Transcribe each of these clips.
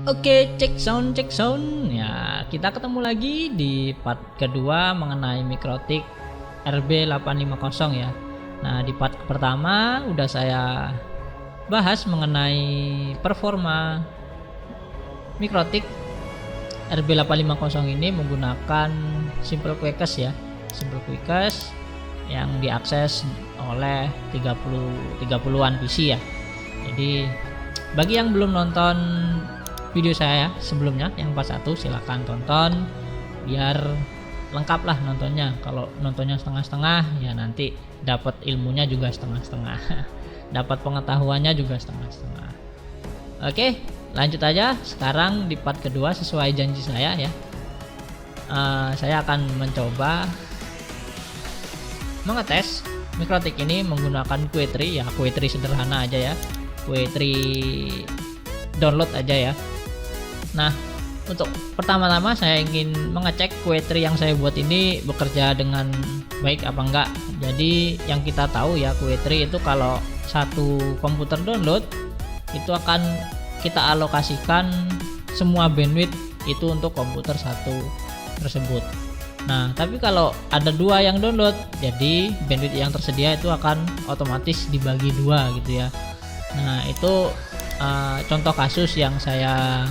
Oke, cek sound ya. Kita ketemu lagi di part kedua mengenai Mikrotik RB850 ya. Nah, di part pertama udah saya bahas mengenai performa Mikrotik RB850 ini menggunakan Simple Quickest ya. Simple Quickest yang diakses oleh 30-an PC ya. Jadi bagi yang belum nonton video saya sebelumnya yang part 1, silahkan tonton biar lengkap lah nontonnya. Kalau nontonnya setengah-setengah ya nanti dapat ilmunya juga setengah-setengah dapat pengetahuannya juga setengah-setengah. Oke, lanjut aja. Sekarang di part kedua sesuai janji saya ya, saya akan mencoba mengetes Mikrotik ini menggunakan Q3 ya. Q3 sederhana aja ya, Q3 download aja ya. Nah, untuk pertama-tama saya ingin mengecek Q3 yang saya buat ini bekerja dengan baik apa enggak. Jadi yang kita tahu ya, Q3 itu kalau satu komputer download itu akan kita alokasikan semua bandwidth itu untuk komputer satu tersebut. Nah, tapi kalau ada dua yang download, jadi bandwidth yang tersedia itu akan otomatis dibagi dua gitu ya. Nah, itu contoh kasus yang saya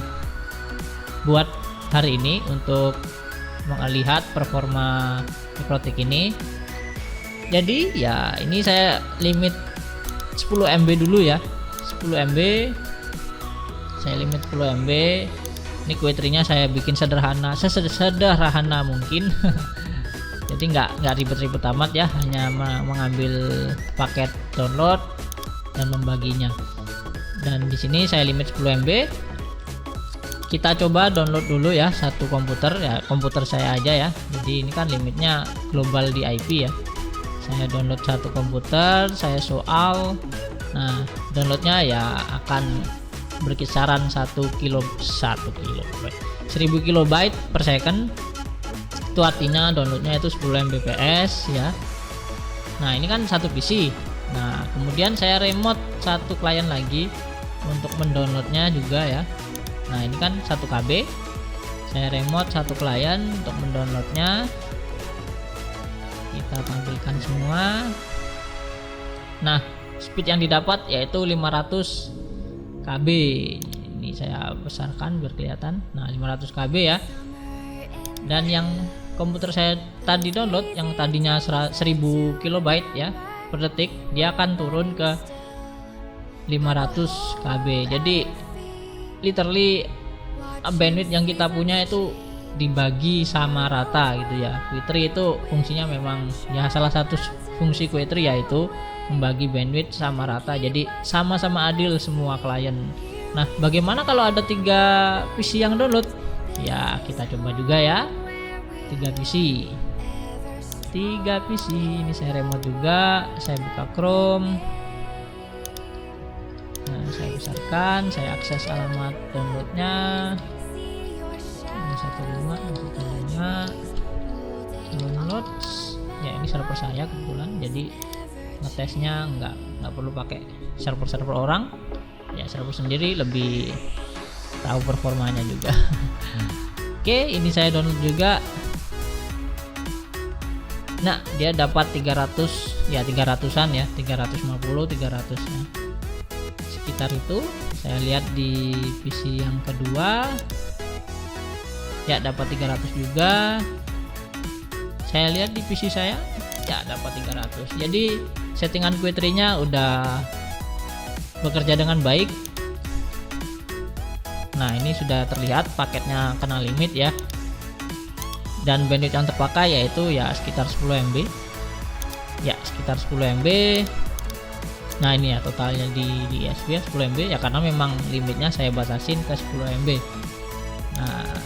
buat hari ini untuk melihat performa Mikrotik ini. Jadi ya ini saya limit 10 MB dulu ya, 10 MB saya limit 10 MB. Ini Q3 nya saya bikin sederhana, sesederhana mungkin jadi nggak ribet-ribet amat ya, hanya mengambil paket download dan membaginya. Dan di sini saya limit 10 MB. Kita coba download dulu ya satu komputer ya, komputer saya aja ya. Jadi ini kan limitnya global di IP ya. Saya download satu komputer, saya soal. Nah, downloadnya ya akan berkisaran 1000 kilobyte per second. Itu artinya downloadnya itu 10 Mbps ya. Nah, ini kan satu PC. Nah, kemudian saya remote satu klien lagi untuk mendownloadnya juga ya. Nah, ini kan 1 KB. Saya remote satu klien untuk mendownloadnya. Kita tampilkan semua. Nah, speed yang didapat yaitu 500 KB. Ini saya besarkan biar kelihatan. Nah, 500 KB ya. Dan yang komputer saya tadi download yang tadinya 1000 kilobyte ya per detik, dia akan turun ke 500 KB. Jadi literally bandwidth yang kita punya itu dibagi sama rata gitu ya. Q3 itu fungsinya memang ya, salah satu fungsi Q3 yaitu membagi bandwidth sama rata, jadi sama-sama adil semua klien. Nah, bagaimana kalau ada 3 PC yang download? Ya, kita coba juga ya. 3 PC. Ini saya remote juga, saya buka Chrome. Nah, saya besarkan, saya akses alamat downloadnya. Ini 15 downloads. Ya, ini server saya kebetulan, jadi ngetesnya nggak perlu pakai server orang. Ya, server sendiri lebih tahu performanya juga. Oke, ini saya download juga. Nah, dia dapat 300 ya, 300-an ya, 350, 300 ya. Sekitar itu. Saya lihat di PC yang kedua ya dapat 300 juga. Saya lihat di PC saya ya dapat 300. Jadi settingan Q3 nya udah bekerja dengan baik. Nah, ini sudah terlihat paketnya kena limit ya. Dan bandwidth yang terpakai yaitu ya sekitar 10 MB. Ya, sekitar 10 MB. Nah, ini ya totalnya di USB 10 MB ya, karena memang limitnya saya batasin ke 10 MB. Nah,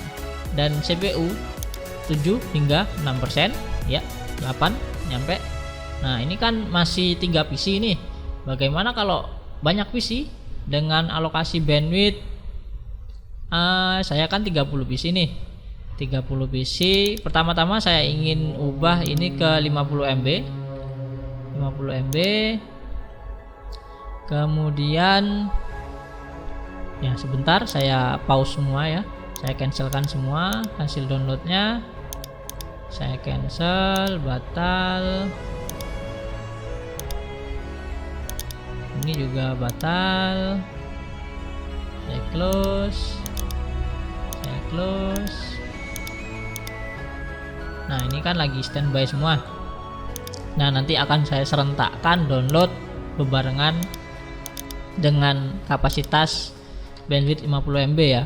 dan CPU 7 hingga 6% ya, 8 nyampe. Nah, ini kan masih 3 PC nih. Bagaimana kalau banyak PC dengan alokasi bandwidth saya kan 30 PC nih. 30 PC. Pertama-tama saya ingin ubah ini ke 50 MB. 50 MB. Kemudian Ya sebentar, saya pause semua ya, saya cancelkan semua hasil downloadnya, saya cancel, batal, ini juga batal, saya close. Nah ini kan lagi standby semua. Nah nanti akan saya serentakkan download bebarengan dengan kapasitas bandwidth 50 MB ya.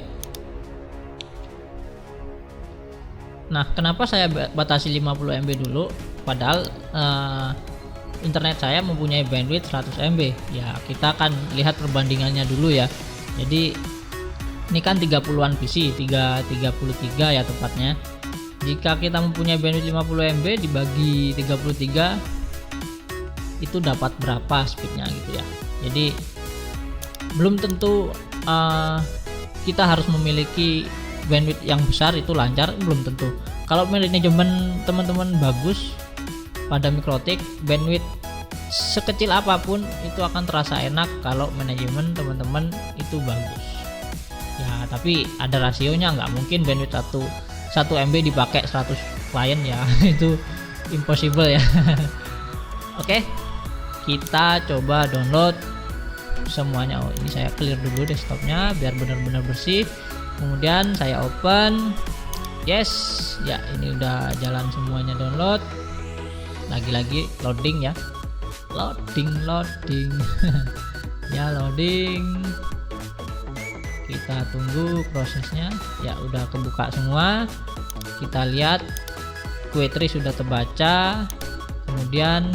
Nah kenapa saya batasi 50 MB dulu, padahal internet saya mempunyai bandwidth 100 MB ya. Kita akan lihat perbandingannya dulu ya. Jadi ini kan 30-an PC, 33 ya tepatnya. Jika kita mempunyai bandwidth 50 MB dibagi 33 itu dapat berapa speednya gitu ya. Jadi belum tentu kita harus memiliki bandwidth yang besar itu lancar, belum tentu. Kalau manajemen teman-teman bagus pada Mikrotik, bandwidth sekecil apapun itu akan terasa enak kalau manajemen teman-teman itu bagus ya. Tapi ada rasionya, nggak mungkin bandwidth 1 MB dipakai 100 klien ya itu impossible ya. Oke, kita coba download semuanya. Oh ini saya clear dulu desktopnya biar benar-benar bersih, kemudian saya open. Yes ya, ini udah jalan semuanya download. Lagi-lagi loading ya, loading ya, loading. Kita tunggu prosesnya ya. Udah kebuka semua, kita lihat Query sudah terbaca. Kemudian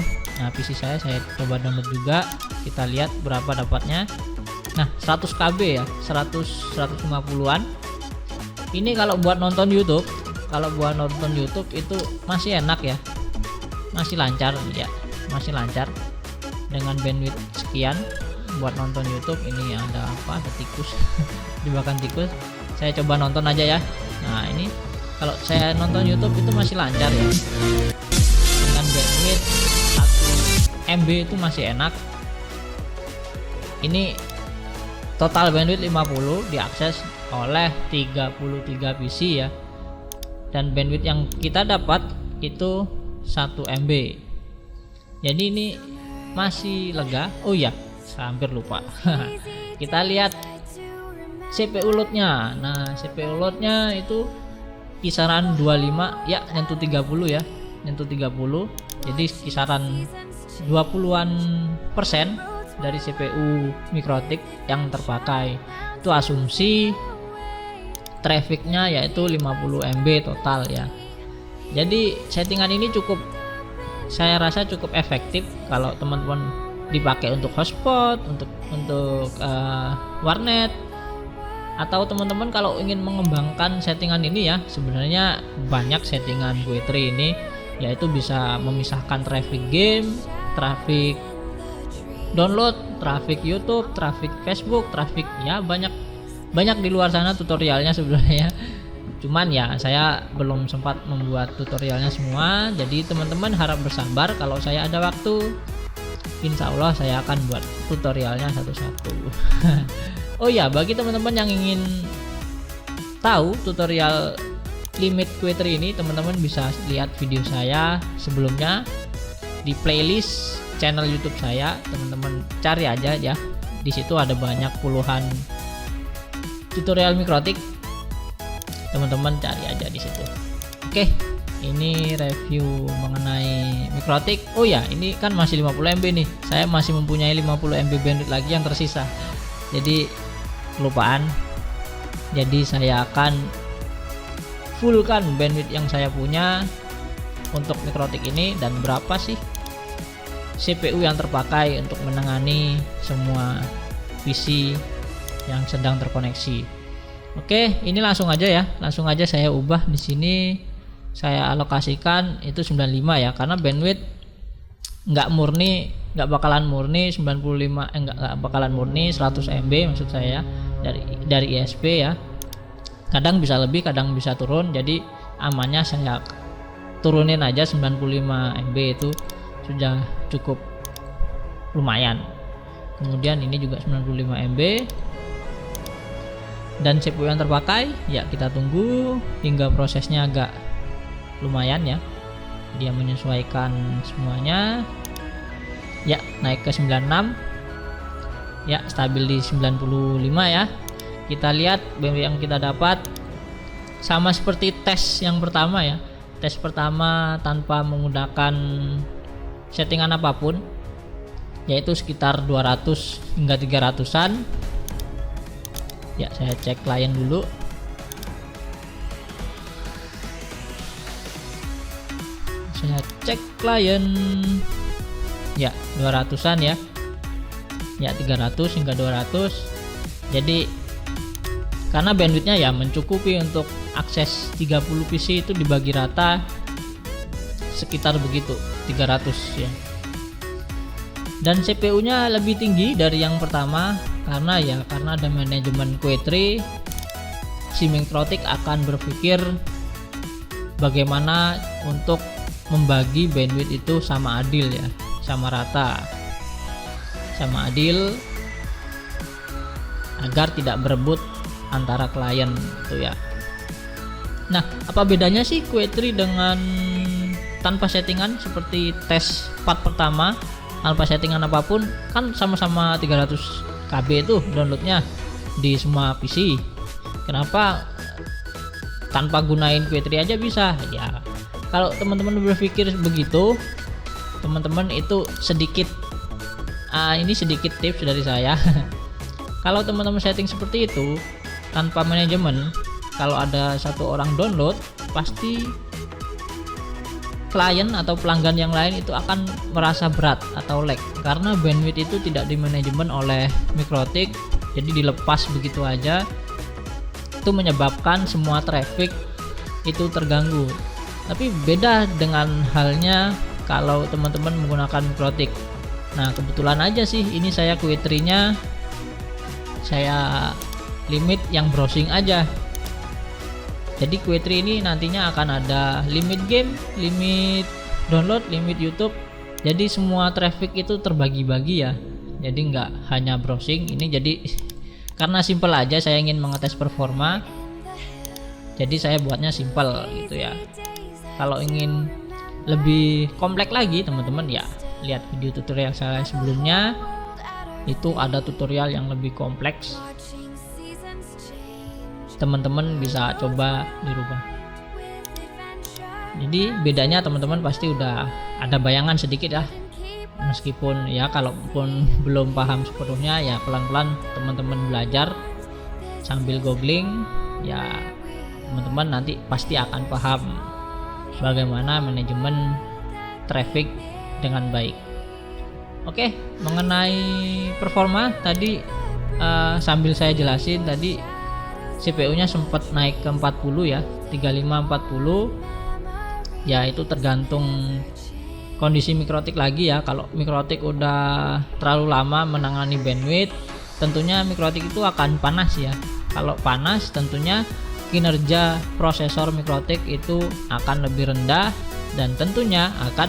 PC saya coba download juga, kita lihat berapa dapatnya. Nah 100 KB ya, 150-an. Ini kalau buat nonton YouTube, itu masih enak ya, masih lancar ya, masih lancar dengan bandwidth sekian. Buat nonton YouTube ini ada apa, ada tikus jebakan tikus. Saya coba nonton aja ya. Nah ini kalau saya nonton YouTube itu masih lancar ya, dengan bandwidth 1 MB itu masih enak. Ini total bandwidth 50 diakses oleh 33 PC ya, dan bandwidth yang kita dapat itu 1 MB. Jadi ini masih lega. Oh ya, saya hampir lupa. Kita lihat CPU loadnya. Nah CPU loadnya itu kisaran 25 ya, nyentuh 30 ya, nyentuh 30. Jadi kisaran 20-an persen dari CPU Mikrotik yang terpakai. Itu asumsi trafficnya yaitu 50 MB total ya. Jadi settingan ini saya rasa cukup efektif kalau teman-teman dipakai untuk hotspot, untuk warnet, atau teman-teman kalau ingin mengembangkan settingan ini ya. Sebenarnya banyak settingan Query ini, yaitu bisa memisahkan traffic game, traffic download, traffic YouTube, traffic Facebook, traffic ya, banyak di luar sana tutorialnya sebenarnya. Cuman ya saya belum sempat membuat tutorialnya semua. Jadi teman-teman harap bersabar, kalau saya ada waktu insya Allah saya akan buat tutorialnya satu-satu. Oh ya, bagi teman-teman yang ingin tahu tutorial limit Query ini, teman-teman bisa lihat video saya sebelumnya di playlist channel YouTube saya. Teman-teman cari aja ya, di situ ada banyak puluhan tutorial Mikrotik, teman-teman cari aja di situ. Oke, ini review mengenai Mikrotik. Oh ya, ini kan masih 50 MB nih, saya masih mempunyai 50 MB bandwidth lagi yang tersisa, jadi kelupaan. Jadi saya akan fullkan bandwidth yang saya punya untuk Mikrotik ini. Dan berapa sih CPU yang terpakai untuk menangani semua PC yang sedang terkoneksi. Oke, ini langsung aja ya, langsung aja saya ubah di sini. Saya alokasikan itu 95 ya, karena bandwidth nggak bakalan murni 95, nggak bakalan murni 100 MB maksud saya dari ISP ya. Kadang bisa lebih, kadang bisa turun. Jadi amannya saya turunin aja 95 MB, itu sudah cukup lumayan. Kemudian ini juga 95 MB. dan CPU yang terpakai ya kita tunggu hingga prosesnya agak lumayan ya, dia menyesuaikan semuanya ya, naik ke 96 ya, stabil di 95 ya. Kita lihat bandwidth yang kita dapat sama seperti tes yang pertama ya, tes pertama tanpa menggunakan settingan apapun, yaitu sekitar 200 hingga 300-an ya. Saya cek klien dulu. Saya cek klien ya, 200-an ya, 300 hingga 200. Jadi karena bandwidthnya ya mencukupi untuk akses 30 PC itu dibagi rata sekitar begitu, 300 ya. Dan CPU nya lebih tinggi dari yang pertama karena ada manajemen Query. Si Mikrotik akan berpikir bagaimana untuk membagi bandwidth itu sama adil ya, sama rata, sama adil, agar tidak berebut antara klien itu ya. Nah, apa bedanya sih Query dengan tanpa settingan seperti tes part pertama tanpa settingan apapun? Kan sama-sama 300 KB itu downloadnya di semua PC. Kenapa tanpa gunain Query aja bisa? Ya, kalau teman-teman berpikir begitu, teman-teman itu sedikit ini sedikit tips dari saya. Kalau teman-teman setting seperti itu tanpa manajemen, kalau ada satu orang download, pasti klien atau pelanggan yang lain itu akan merasa berat atau lag karena bandwidth itu tidak dimanajemen oleh Mikrotik, jadi dilepas begitu aja. Itu menyebabkan semua traffic itu terganggu. Tapi beda dengan halnya kalau teman-teman menggunakan Mikrotik. Nah, kebetulan aja sih ini saya Query-nya saya limit yang browsing aja. Jadi Query ini nantinya akan ada limit game, limit download, limit YouTube. Jadi semua traffic itu terbagi-bagi ya. Jadi nggak hanya browsing. Ini jadi karena simple aja, saya ingin mengetes performa. Jadi saya buatnya simple gitu ya. Kalau ingin lebih kompleks lagi teman-teman ya, lihat video tutorial saya sebelumnya. Itu ada tutorial yang lebih kompleks. Teman-teman bisa coba dirubah. Jadi bedanya teman-teman pasti udah ada bayangan sedikit ya. Meskipun ya kalaupun belum paham sepenuhnya ya pelan-pelan teman-teman belajar sambil googling ya, teman-teman nanti pasti akan paham bagaimana manajemen traffic dengan baik. Oke, mengenai performa tadi sambil saya jelasin tadi, CPU-nya sempat naik ke 40 ya, 35-40 ya, itu tergantung kondisi Mikrotik lagi ya. Kalau Mikrotik udah terlalu lama menangani bandwidth, tentunya Mikrotik itu akan panas ya. Kalau panas tentunya kinerja prosesor Mikrotik itu akan lebih rendah dan tentunya akan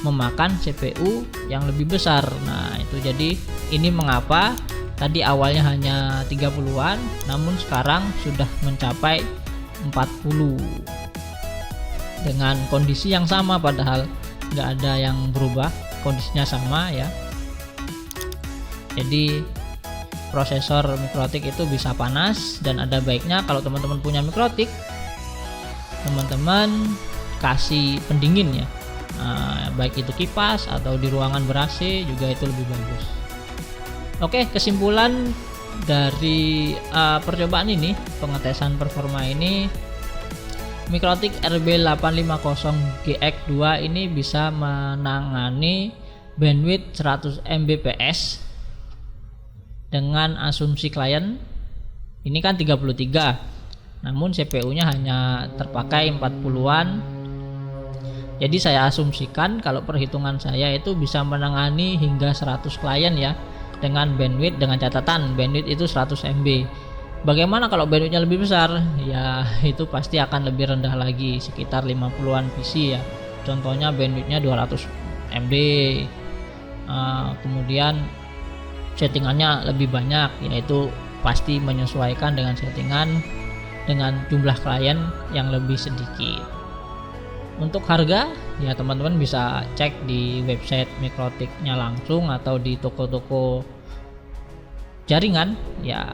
memakan CPU yang lebih besar. Nah, itu jadi ini mengapa tadi awalnya hanya 30-an namun sekarang sudah mencapai 40 dengan kondisi yang sama, padahal nggak ada yang berubah, kondisinya sama ya. Jadi prosesor Mikrotik itu bisa panas, dan ada baiknya kalau teman-teman punya Mikrotik, teman-teman kasih pendingin ya, baik itu kipas atau di ruangan ber-AC juga itu lebih bagus. Oke, kesimpulan dari percobaan ini, pengetesan performa ini, Mikrotik RB850GX2 ini bisa menangani bandwidth 100 Mbps dengan asumsi klien ini kan 33, namun CPU-nya hanya terpakai 40-an. Jadi saya asumsikan kalau perhitungan saya itu bisa menangani hingga 100 klien ya, dengan bandwidth, dengan catatan bandwidth itu 100 MB. Bagaimana kalau bandwidthnya lebih besar? Ya itu pasti akan lebih rendah lagi, sekitar 50-an PC ya. Contohnya bandwidthnya 200 MB, kemudian settingannya lebih banyak, yaitu pasti menyesuaikan dengan settingan dengan jumlah klien yang lebih sedikit. Untuk harga ya teman-teman bisa cek di website Mikrotik-nya langsung atau di toko-toko jaringan ya.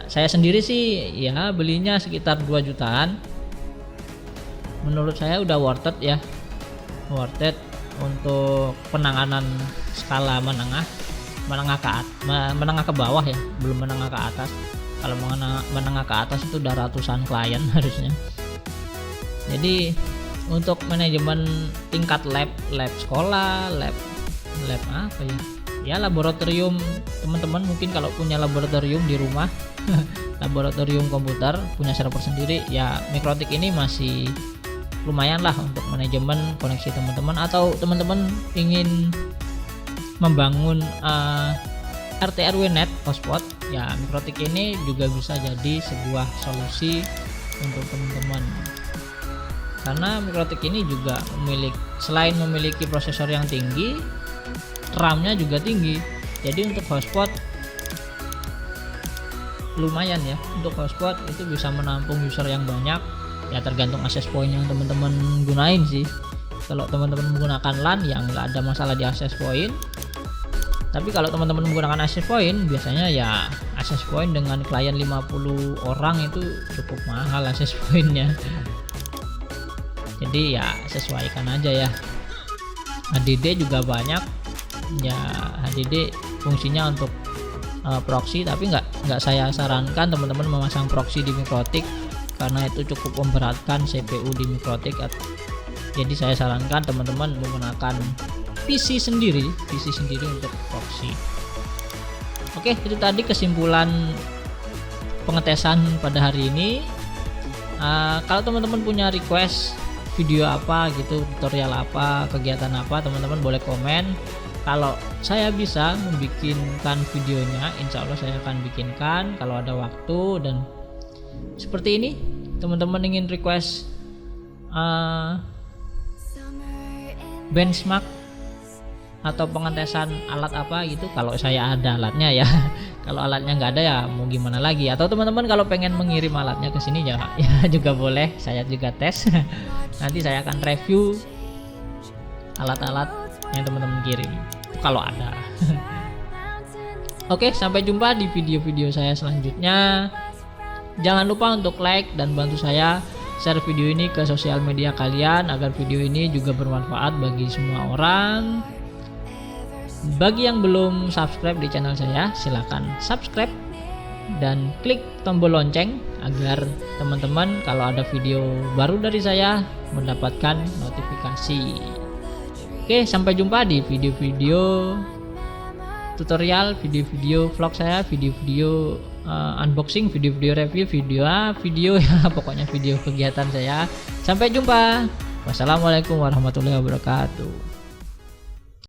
Saya sendiri sih ya belinya sekitar 2 jutaan. Menurut saya udah worth it ya, worth it untuk penanganan skala menengah ke bawah ya, belum menengah ke atas. Kalau menengah ke atas itu udah ratusan klien harusnya. Jadi untuk manajemen tingkat lab sekolah, lab apa ya? Ya laboratorium, teman-teman mungkin kalau punya laboratorium di rumah, laboratorium komputer, punya server sendiri, ya Mikrotik ini masih lumayan lah untuk manajemen koneksi teman-teman, atau teman-teman ingin membangun RT RW net hotspot, ya Mikrotik ini juga bisa jadi sebuah solusi untuk teman-teman. Karena Mikrotik ini juga selain memiliki prosesor yang tinggi, RAM-nya juga tinggi. Jadi untuk hotspot lumayan ya, untuk hotspot itu bisa menampung user yang banyak. Ya tergantung access point yang teman-teman gunain sih. Kalau teman-teman menggunakan LAN ya nggak ada masalah di access point. Tapi kalau teman-teman menggunakan access point, biasanya ya access point dengan klien 50 orang itu cukup mahal access point-nya. Jadi ya sesuaikan aja ya. HDD juga banyak. Ya HDD fungsinya untuk proxy, tapi nggak saya sarankan teman-teman memasang proxy di Mikrotik karena itu cukup memberatkan CPU di Mikrotik. Jadi saya sarankan teman-teman menggunakan PC sendiri untuk proxy. Oke, itu tadi kesimpulan pengetesan pada hari ini. Kalau teman-teman punya request video apa gitu, tutorial apa, kegiatan apa, teman-teman boleh komen. Kalau saya bisa membikinkan videonya, insya Allah saya akan bikinkan kalau ada waktu. Dan seperti ini, teman-teman ingin request benchmark atau pengetesan alat apa gitu, kalau saya ada alatnya ya. Kalau alatnya nggak ada ya mau gimana lagi. Atau teman-teman kalau pengen mengirim alatnya ke sini ya juga boleh, saya juga tes. Nanti saya akan review alat-alat yang teman-teman kirim kalau ada. Oke, sampai jumpa di video-video saya selanjutnya. Jangan lupa untuk like dan bantu saya share video ini ke sosial media kalian agar video ini juga bermanfaat bagi semua orang. Bagi yang belum subscribe di channel saya, silakan subscribe dan klik tombol lonceng agar teman-teman kalau ada video baru dari saya mendapatkan notifikasi. Oke, sampai jumpa di video-video tutorial, video-video vlog saya, video-video unboxing, video-video review, video ya pokoknya video kegiatan saya. Sampai jumpa. Wassalamualaikum warahmatullahi wabarakatuh.